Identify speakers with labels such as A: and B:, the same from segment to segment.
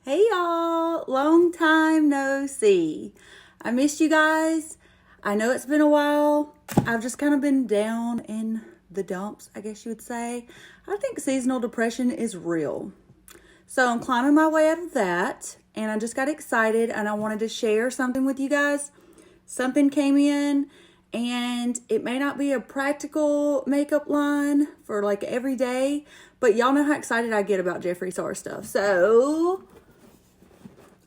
A: Hey y'all, long time no see. I missed you guys. I know it's been a while. I've just kind of been down in the dumps, I guess you would say. I think seasonal depression is real. So I'm climbing my way out of that, and I just got excited and I wanted to share something with you guys. Something came in, and it may not be a practical makeup line for like every day, but y'all know how excited I get about Jeffree Star stuff. So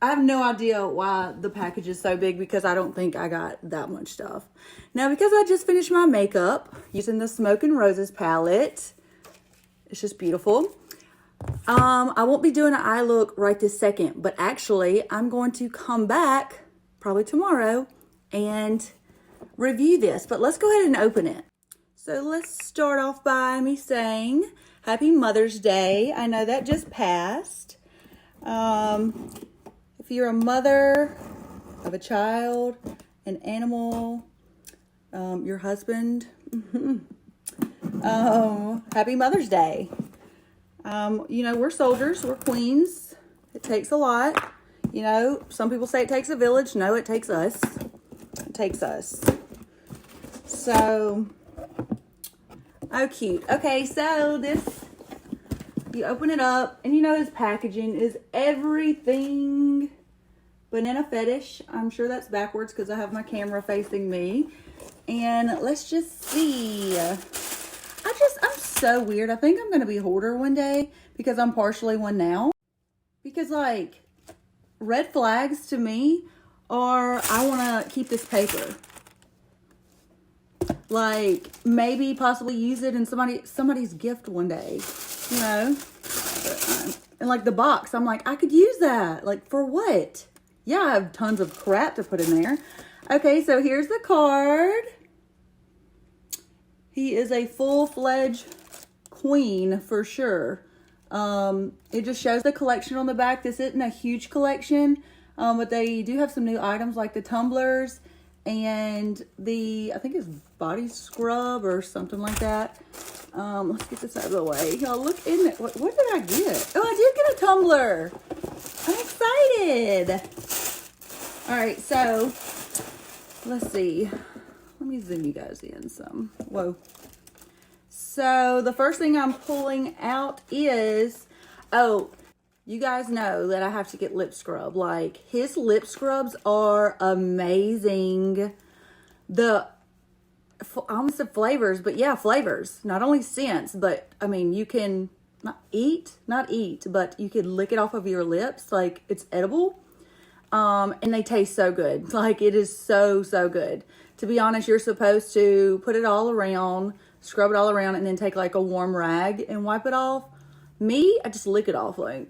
A: I have no idea why the package is so big because I don't think I got that much stuff. Now, because I just finished my makeup using the Smoke and Roses palette, it's just beautiful. I won't be doing an eye look right this second, but actually I'm going to come back probably tomorrow and review this. But let's go ahead and open it. So let's start off by me saying Happy Mother's Day. I know that just passed. If you're a mother of a child, an animal, your husband, Happy Mother's Day. You know, we're soldiers, we're queens. It takes a lot. You know, some people say it takes a village. No, it takes us. It takes us. So, oh, cute. Okay, so this, you open it up, and you know his packaging is everything Banana Fetish. I'm sure that's backwards because I have my camera facing me. And let's just see. I'm so weird. I think I'm going to be a hoarder one day because I'm partially one now. Because, like, red flags to me are I want to keep this paper. Like, maybe possibly use it in somebody's gift one day. You know? And, like, the box, I'm like, I could use that. Like, for what? Yeah, I have tons of crap to put in there. Okay, so here's the card. He is a full-fledged queen for sure. It just shows the collection on the back. This isn't a huge collection, but they do have some new items like the tumblers and the, I think it's body scrub or something like that. Let's get this out of the way. Y'all look in it. What did I get? Oh, I did get a tumbler. I'm excited. All right, so let's see. Let me zoom you guys in some. Whoa. So the first thing I'm pulling out is, oh, you guys know that I have to get lip scrub. Like, his lip scrubs are amazing. I almost said flavors, but yeah, flavors. Not only scents, but I mean, you can not eat, but you can lick it off of your lips. Like, it's edible. And they taste so good. Like, it is so, so good. To be honest, you're supposed to put it all around, scrub it all around, and then take like a warm rag and wipe it off. Me, I just lick it off. Like,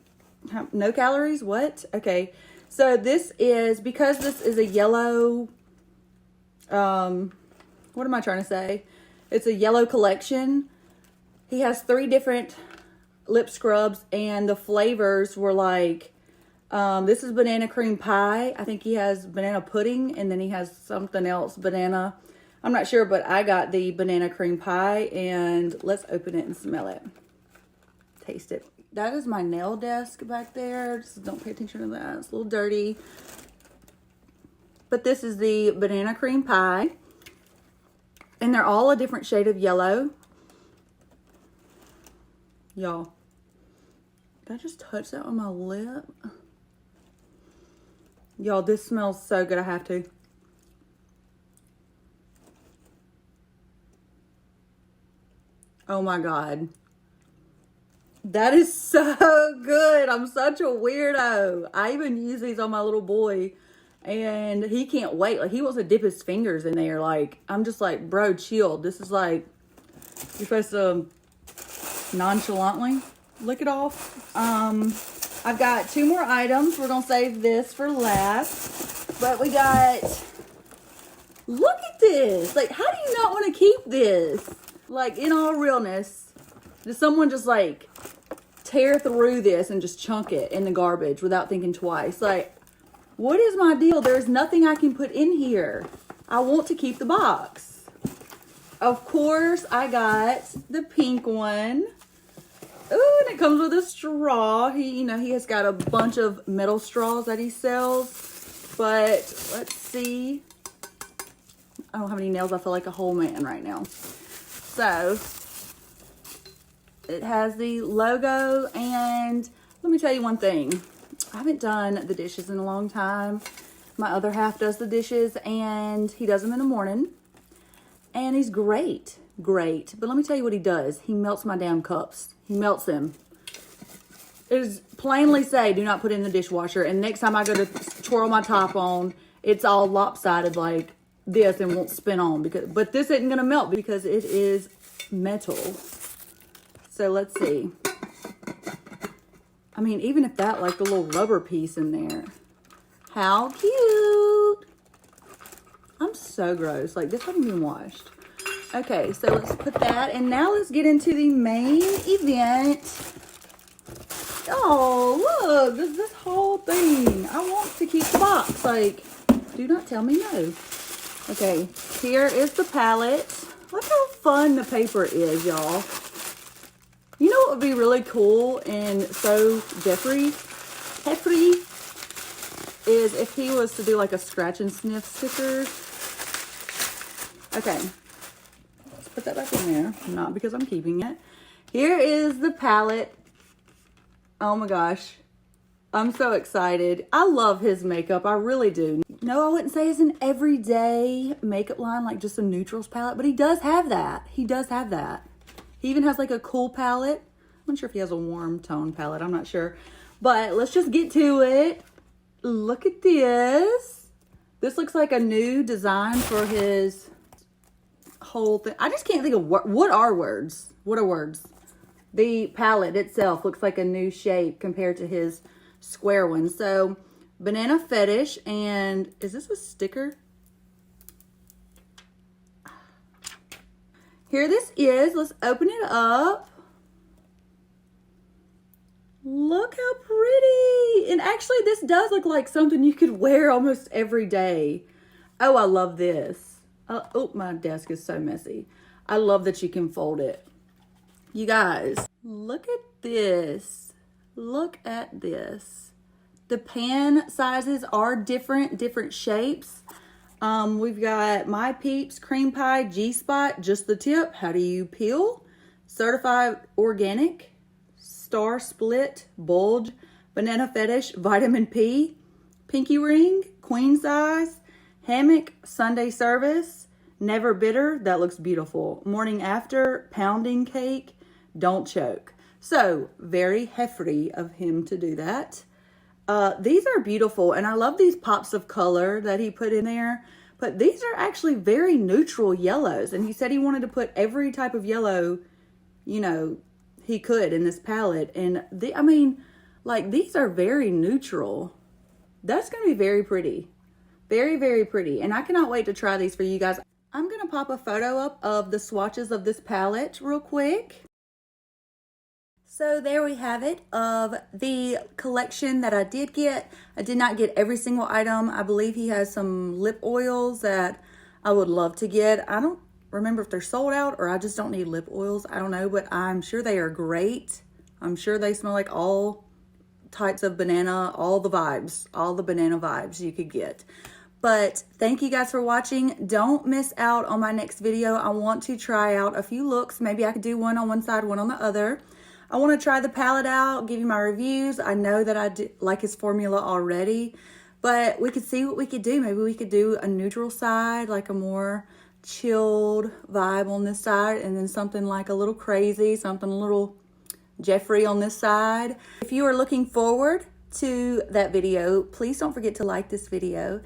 A: no calories? What? Okay. So this is, because this is a yellow, what am I trying to say? It's a yellow collection. He has 3 different lip scrubs, and the flavors were like, this is banana cream pie. I think he has banana pudding, and then he has something else, banana. I'm not sure, but I got the banana cream pie, and let's open it and smell it. Taste it. That is my nail desk back there. Just don't pay attention to that. It's a little dirty. But this is the banana cream pie, and they're all a different shade of yellow. Y'all, did I just touch that on my lip? Y'all, this smells so good. I have to. Oh my God. That is so good. I'm such a weirdo. I even use these on my little boy, and he can't wait. Like, he wants to dip his fingers in there. Like, I'm just like, bro, chill. This is like, you're supposed to nonchalantly lick it off. I've got 2 more items. We're going to save this for last. But we got, look at this. Like, how do you not want to keep this? Like, in all realness, does someone just like tear through this and just chunk it in the garbage without thinking twice? Like, what is my deal? There's nothing I can put in here. I want to keep the box. Of course, I got the pink one. Ooh, and it comes with a straw. He has got a bunch of metal straws that he sells. But let's see. I don't have any nails. I feel like a whole man right now. So, it has the logo, and let me tell you one thing. I haven't done the dishes in a long time. My other half does the dishes, and he does them in the morning. And he's great. Great. But let me tell you what he does. He melts my damn cups. He melts them. It is plainly say, do not put it in the dishwasher. And next time I go to twirl my top on, it's all lopsided like this and won't spin on. But this isn't going to melt because it is metal. So let's see. I mean, even if that, like the little rubber piece in there. How cute. I'm so gross. Like, this hasn't been washed. Okay, so let's put that. And now let's get into the main event. Oh, look. This whole thing. I want to keep the box. Like, do not tell me no. Okay, here is the palette. Look how fun the paper is, y'all. You know what would be really cool and so Jeffree is if he was to do like a scratch and sniff sticker. Okay, let's put that back in there. Not because I'm keeping it. Here is the palette. Oh my gosh. I'm so excited. I love his makeup. I really do. No, I wouldn't say it's an everyday makeup line, like just a neutrals palette, but he does have that. He does have that. He even has like a cool palette. I'm not sure if he has a warm tone palette. I'm not sure. But let's just get to it. Look at this. This looks like a new design for his whole thing. I just can't think of what are words. What are words? The palette itself looks like a new shape compared to his square one. So, Banana Fetish. And is this a sticker? Here this is. Let's open it up. Look how pretty. And actually this does look like something you could wear almost every day. Oh, I love this. Oh, my desk is so messy. I love that you can fold it. You guys, look at this. Look at this. The pan sizes are different shapes. We've got My Peeps, Cream Pie, G-Spot, Just the Tip, How Do You Peel, Certified Organic, Star Split, Bulge, Banana Fetish, Vitamin P, Pinky Ring, Queen Size, Hammock, Sunday Service, Never Bitter, that looks beautiful, Morning After, Pounding Cake, Don't Choke. So, very hefty of him to do that. These are beautiful, and I love these pops of color that he put in there. But these are actually very neutral yellows, and he said he wanted to put every type of yellow, you know, he could in this palette. And I mean, like, these are very neutral. That's going to be very pretty. Very, very pretty. And I cannot wait to try these for you guys. I'm going to pop a photo up of the swatches of this palette real quick. So there we have it of the collection that I did get. I did not get every single item. I believe he has some lip oils that I would love to get. I don't remember if they're sold out or I just don't need lip oils. I don't know, but I'm sure they are great. I'm sure they smell like all types of banana, all the banana vibes you could get. But thank you guys for watching. Don't miss out on my next video. I want to try out a few looks. Maybe I could do one on one side, one on the other. I want to try the palette out, give you my reviews. I know that I like his formula already, but we could see what we could do. Maybe we could do a neutral side, like a more chilled vibe on this side, and then something like a little crazy, something a little Jeffree on this side. If you are looking forward to that video, please don't forget to like this video.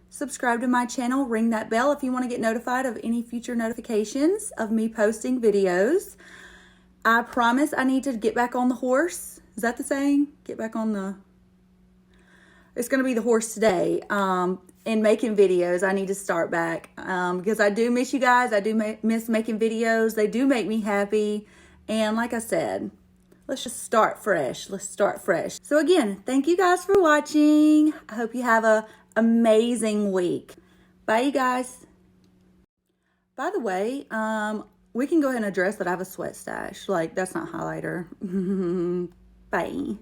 A: Subscribe to my channel, ring that bell if you want to get notified of any future notifications of me posting videos. I promise I need to get back on the horse. Is that the saying? Get back on the... It's going to be the horse today. In making videos, I need to start back. Because I do miss you guys. I do miss making videos. They do make me happy. And like I said, let's just start fresh. Let's start fresh. So again, thank you guys for watching. I hope you have an amazing week. Bye, you guys. By the way, we can go ahead and address that I have a sweat stash. Like, that's not highlighter. Bye.